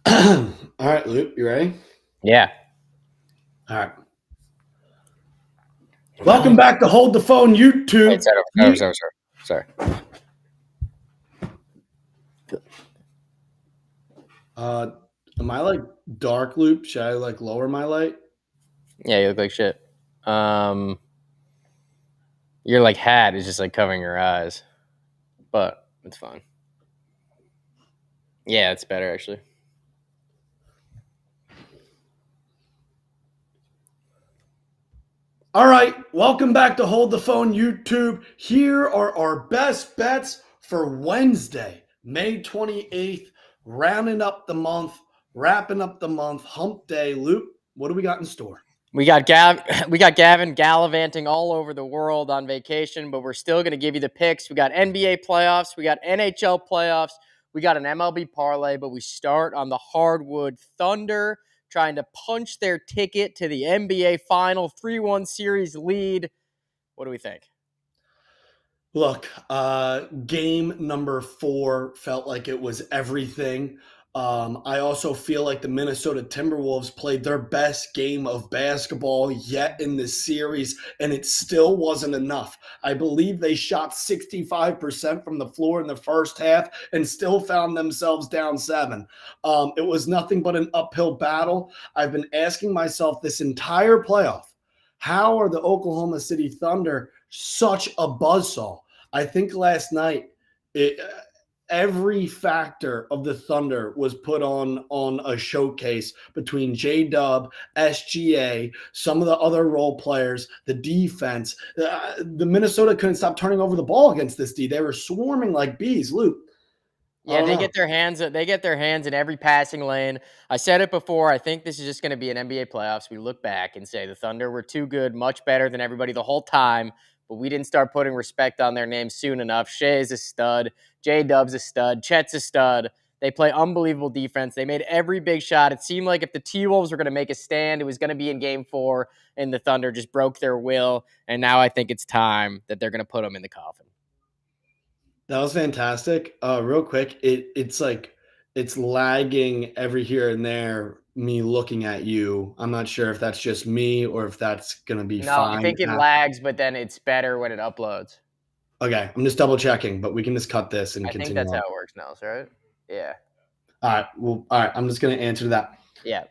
All right, Luke, you ready? Yeah. All right. Welcome back to Hold the Phone Wait, YouTube. sorry. Am I like dark, Luke? Should I like lower my light? Yeah, you look like shit. Um, your like hat is just like covering your eyes, but it's fine. Yeah, it's better actually. All right, welcome back to Hold the Phone YouTube. Here are our best bets for Wednesday, May 28th, rounding up the month, wrapping up the month, hump day. Luke, what do we got in store? We got Gavin gallivanting all over the world on vacation, but we're still going to give you the picks. We got NBA playoffs, we got NHL playoffs, we got an MLB parlay, but we start on the hardwood. Thunder trying to punch their ticket to the NBA final 3-1 series lead. What do we think? Look, game number 4 felt like it was everything. I also feel like the Minnesota Timberwolves played their best game of basketball yet in this series, and it still wasn't enough. I believe they shot 65% from the floor in the first half and still found themselves down 7. It was nothing but an uphill battle. I've been asking myself this entire playoff, how are the Oklahoma City Thunder such a buzzsaw? I think last night, every factor of the Thunder was put on a showcase between J-Dub, SGA, some of the other role players, the defense. The Minnesota couldn't stop turning over the ball against this D. They were swarming like bees. Luke, I Yeah, don't they know. get their hands. They get their hands in every passing lane. I said it before. I think this is just going to be an NBA playoffs. We look back and say the Thunder were too good, much better than everybody the whole time, but we didn't start putting respect on their name soon enough. Shea is a stud. J Dub's a stud. Chet's a stud. They play unbelievable defense. They made every big shot. It seemed like if the T-Wolves were going to make a stand, it was going to be in Game 4, and the Thunder just broke their will. And now I think it's time that they're going to put them in the coffin. That was fantastic. Real quick, it's like it's lagging every here and there. Me looking at you, I'm not sure if that's just me or if that's gonna be No, I fine. think it lags, but then it's better when it uploads. Okay, I'm just double checking, but we can just cut this and I think continue that's how on. it works now, right? Yeah. All right, well, all right. I'm just gonna answer that. Yeah.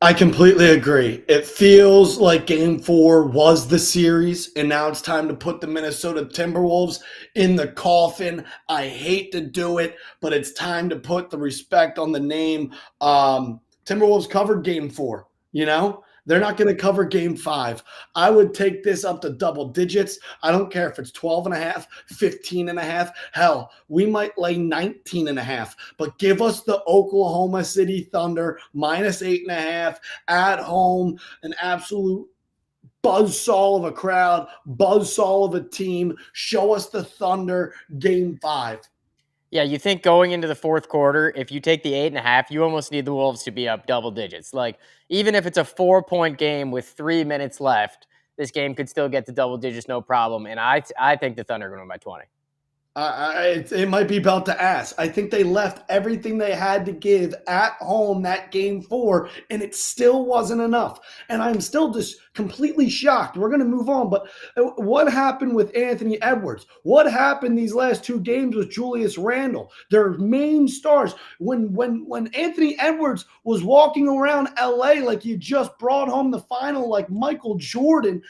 I completely agree. It feels like game 4 was the series, and now it's time to put the Minnesota Timberwolves in the coffin. I hate to do it, but it's time to put the respect on the name. Timberwolves covered game 4, you know? They're not going to cover game 5. I would take this up to double digits. I don't care if it's 12 and a half, 15 and a half. Hell, we might lay 19 and a half, but give us the Oklahoma City Thunder minus 8.5 at home, an absolute buzzsaw of a crowd, buzzsaw of a team. Show us the Thunder game 5. Yeah, you think going into the fourth quarter, if you take the 8.5, you almost need the Wolves to be up double digits. Like, even if it's a 4-point game with 3 minutes left, this game could still get to double digits, no problem. And I think the Thunder are going to win by 20. It might be about to ask. I think they left everything they had to give at home that game 4, and it still wasn't enough. And I'm still just completely shocked. We're going to move on, but what happened with Anthony Edwards? What happened these last 2 games with Julius Randle? Their main stars. When Anthony Edwards was walking around LA like he just brought home the final, like Michael Jordan,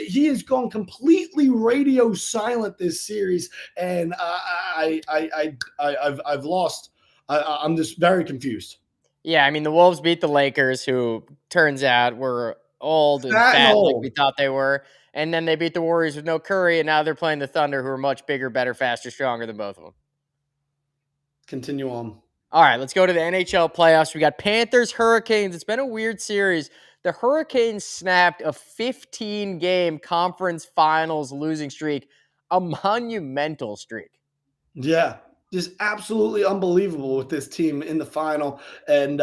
he has gone completely radio silent this series. And I've lost. I'm just very confused. Yeah, I mean, the Wolves beat the Lakers, who turns out were old and Fat and fat like we old. thought they were. And then they beat the Warriors with no Curry, and now they're playing the Thunder, who are much bigger, better, faster, stronger than both of them. Continue on. All right, let's go to the NHL playoffs. We got Panthers, Hurricanes. It's been a weird series. The Hurricanes snapped a 15-game conference finals losing streak, a monumental streak. Yeah, just absolutely unbelievable with this team in the final. And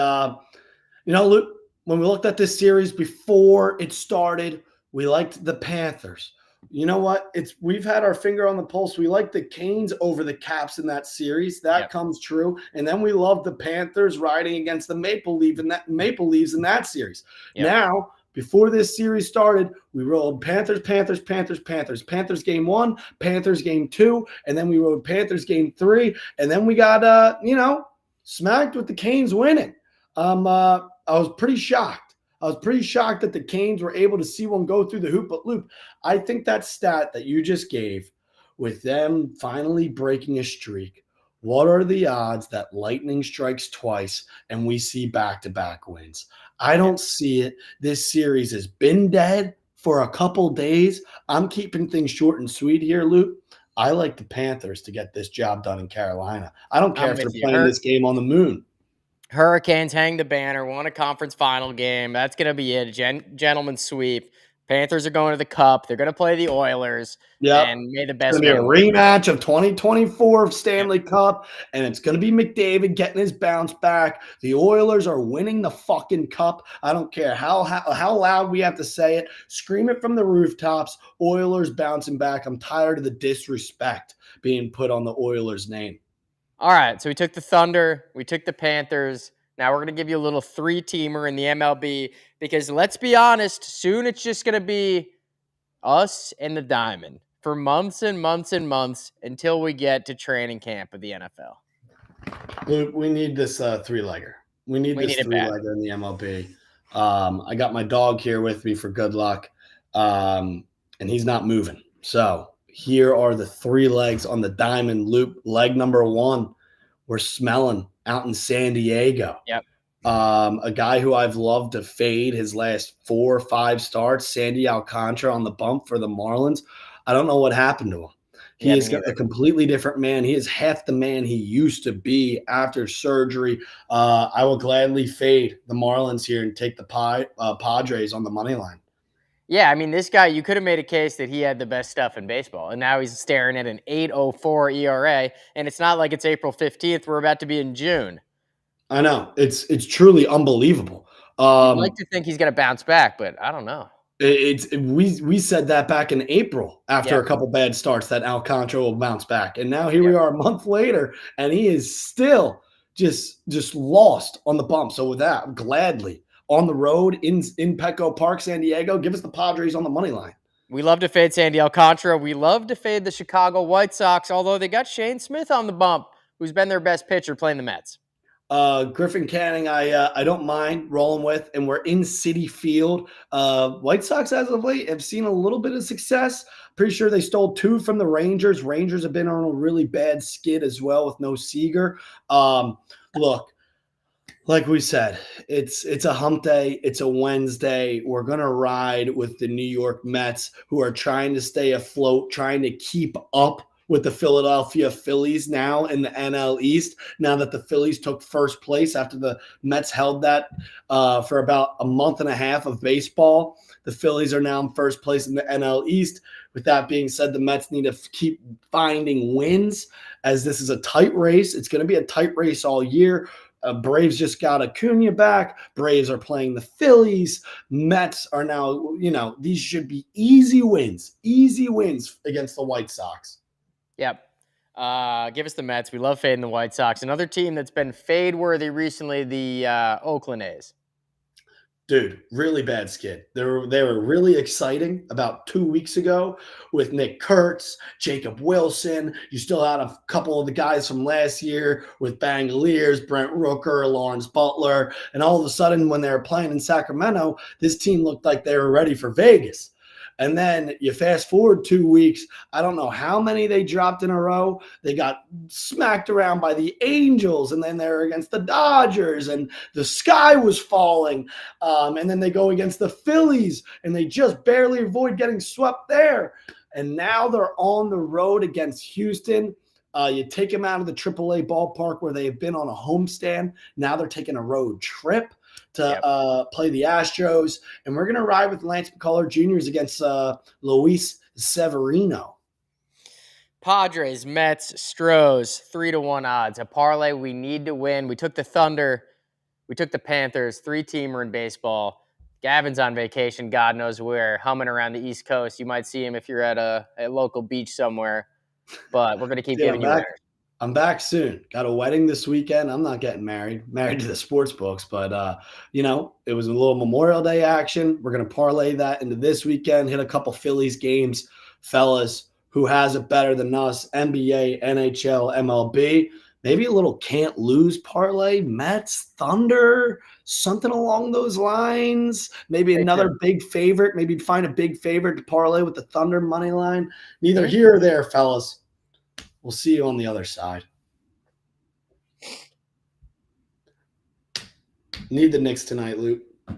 Luke, when we looked at this series before it started, we liked the Panthers. You know what? We've had our finger on the pulse. We like the Canes over the Caps in that series. That Yep. comes true. And then we love the Panthers riding against the Maple Leaves in that series. Yep. Now, before this series started, we rolled Panthers, Panthers, Panthers, Panthers. Panthers game 1, Panthers game 2, and then we rolled Panthers game 3, and then we got smacked with the Canes winning. I was pretty shocked. I was pretty shocked that the Canes were able to see one go through the hoop loop. I think that stat that you just gave, with them finally breaking a streak, what are the odds that lightning strikes twice and we see back-to-back wins? I Yep. don't see it. This series has been dead for a couple days. I'm keeping things short and sweet here, Luke. I like the Panthers to get this job done in Carolina. I don't care I'm if they're with you. playing this game on the moon. Hurricanes hang the banner, won a conference final game. That's going to be it. Gentleman's sweep. Panthers are going to the Cup. They're going to play the Oilers, Yep. and may the It's going best to be a man win. rematch of 2024 Yep. Stanley Cup, and it's going to be McDavid getting his bounce back. The Oilers are winning the fucking cup. I don't care how loud we have to say it. Scream it from the rooftops. Oilers bouncing back. I'm tired of the disrespect being put on the Oilers' name. All right, so we took the Thunder, we took the Panthers. Now we're going to give you a little three-teamer in the MLB because let's be honest, soon it's just going to be us and the Diamond for months and months and months until we get to training camp of the NFL. Luke, we need this three-legger. We need We this need it bad. three-legger in the MLB. I got my dog here with me for good luck, and he's not moving. So here are the three legs on the diamond loop. Leg number 1, we're smelling out in San Diego. Yep. A guy who I've loved to fade his last 4 or 5 starts, Sandy Alcantara on the bump for the Marlins. I don't know what happened to him. He Yeah, me is a neither. completely different man. He is half the man he used to be after surgery. I will gladly fade the Marlins here and take the Padres on the money line. Yeah, I mean, this guy, you could have made a case that he had the best stuff in baseball, and now he's staring at an 8.04 ERA, and it's not like it's April 15th. We're about to be in June. I know it's truly unbelievable. You'd like Um, to think he's going to bounce back, but I don't know. we said that back in April after Yep. a couple bad starts that Alcantara will bounce back, and now here we Yep. are a month later, and he is still just lost on the bump. So with that, gladly on the road in Petco Park, San Diego, give us the Padres on the money line. We love to fade Sandy Alcantara. We love to fade the Chicago White Sox, although they got Shane Smith on the bump, who's been their best pitcher playing the Mets. Griffin Canning, I don't mind rolling with, and we're in City Field. White Sox, as of late, have seen a little bit of success. Pretty sure they stole 2 from the Rangers. Rangers have been on a really bad skid as well with no Seager. Look, like we said, it's a hump day. It's a Wednesday. We're gonna ride with the New York Mets, who are trying to stay afloat, trying to keep up with the Philadelphia Phillies now in the NL East. Now that the Phillies took first place after the Mets held that for about a month and a half of baseball, the Phillies are now in first place in the NL East. With that being said, the Mets need to keep finding wins as this is a tight race. It's going to be a tight race all year. Braves just got Acuna back. Braves are playing the Phillies. Mets are now, these should be easy wins against the White Sox. Yep. Give us the Mets. We love fading the White Sox. Another team that's been fade worthy recently, the Oakland A's. Dude, really bad skid. They were really exciting about 2 weeks ago with Nick Kurtz, Jacob Wilson. You still had a couple of the guys from last year with Bangaliers, Brent Rooker, Lawrence Butler, and all of a sudden when they were playing in Sacramento, this team looked like they were ready for Vegas. And then you fast forward 2 weeks. I don't know how many they dropped in a row. They got smacked around by the Angels, and then they're against the Dodgers, and the sky was falling. And then they go against the Phillies, and they just barely avoid getting swept there. And now they're on the road against Houston. You take them out of the AAA ballpark where they've been on a homestand. Now they're taking a road trip Yep. to play the Astros. And we're going to ride with Lance McCullers Jr. against Luis Severino. Padres, Mets, Stros, 3-1 odds. A parlay we need to win. We took the Thunder. We took the Panthers, 3-teamer in baseball. Gavin's on vacation, God knows where, humming around the East Coast. You might see him if you're at a local beach somewhere, but we're going to keep Dude, giving you winners. I'm back soon. Got a wedding this weekend. I'm not getting married to the sports books, but it was a little Memorial Day action. We're gonna parlay that into this weekend, hit a couple Phillies games, fellas. Who has it better than us? NBA, NHL, MLB. Maybe a little can't lose parlay, Mets, Thunder, something along those lines. Maybe Stay another tuned. big favorite. Maybe find a big favorite to parlay with the Thunder money line. Neither Mhm. here or there, fellas. We'll see you on the other side. Need the Knicks tonight, Luke.